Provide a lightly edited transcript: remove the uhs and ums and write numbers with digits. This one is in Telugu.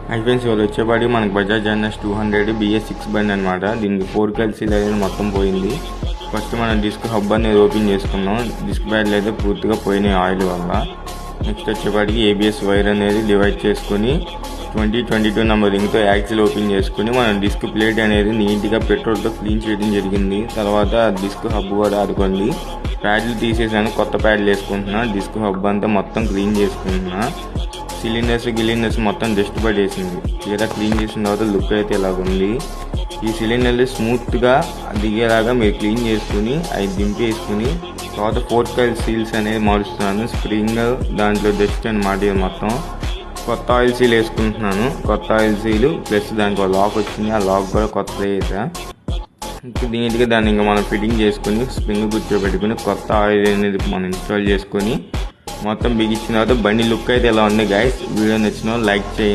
ఫ్రెండ్స్ ఇవాళ వచ్చేపాటికి మనకి బజాజ్ ఎన్ఎస్ 200 BS6 బండి అనమాట. దీనికి 4 కల్సీలు అనేది మొత్తం పోయింది. ఫస్ట్ మనం డిస్క్ హబ్ అనేది ఓపెన్ చేసుకున్నాం. డిస్క్ ప్యాడ్లు అయితే పూర్తిగా పోయినాయి ఆయిల్ వల్ల. నెక్స్ట్ వచ్చేపాటికి ABS వైర్ అనేది డివైడ్ చేసుకుని 2022 నెంబర్ రింగ్తో యాక్సిల్ ఓపెన్ చేసుకుని మనం డిస్క్ ప్లేట్ అనేది నీట్గా పెట్రోల్తో క్లీన్ చేయడం జరిగింది. తర్వాత డిస్క్ హబ్ కూడా ఆడుకోండి. ప్యాడ్లు తీసేసాను, కొత్త ప్యాడ్లు వేసుకుంటున్నా. డిస్క్ హబ్ అంతా మొత్తం క్లీన్ చేసుకుంటున్నా. సిలిండర్స్ మొత్తం డస్ట్ పడేసింది. ఇలా క్లీన్ చేసిన తర్వాత లుక్ అయితే ఇలాగుంది. ఈ సిలిండర్లు స్మూత్గా దిగేలాగా మీరు క్లీన్ చేసుకుని అవి దింపేసుకుని తర్వాత 4 కైల్ సీల్స్ అనేది మారుస్తున్నాను. స్ప్రింగ్ దాంట్లో డస్ట్ అనమాట. ఇది మొత్తం కొత్త ఆయిల్ సీల్ వేసుకుంటున్నాను. కొత్త ఆయిల్ సీలు ప్లస్ దానికి ఒక లాక్ వచ్చింది. ఆ లాక్ కూడా కొత్త వేసా. నీట్గా దాన్ని ఇంకా మనం ఫిట్టింగ్ చేసుకుని స్ప్రింగ్ కూర్చోబెట్టుకుని కొత్త ఆయిల్ అనేది మనం ఇన్స్టాల్ చేసుకొని మొత్తం బిగించిన తర్వాత బండి లుక్ అయితే ఎలా ఉంది గైస్. వీడియో నచ్చిన లైక్ చేయండి.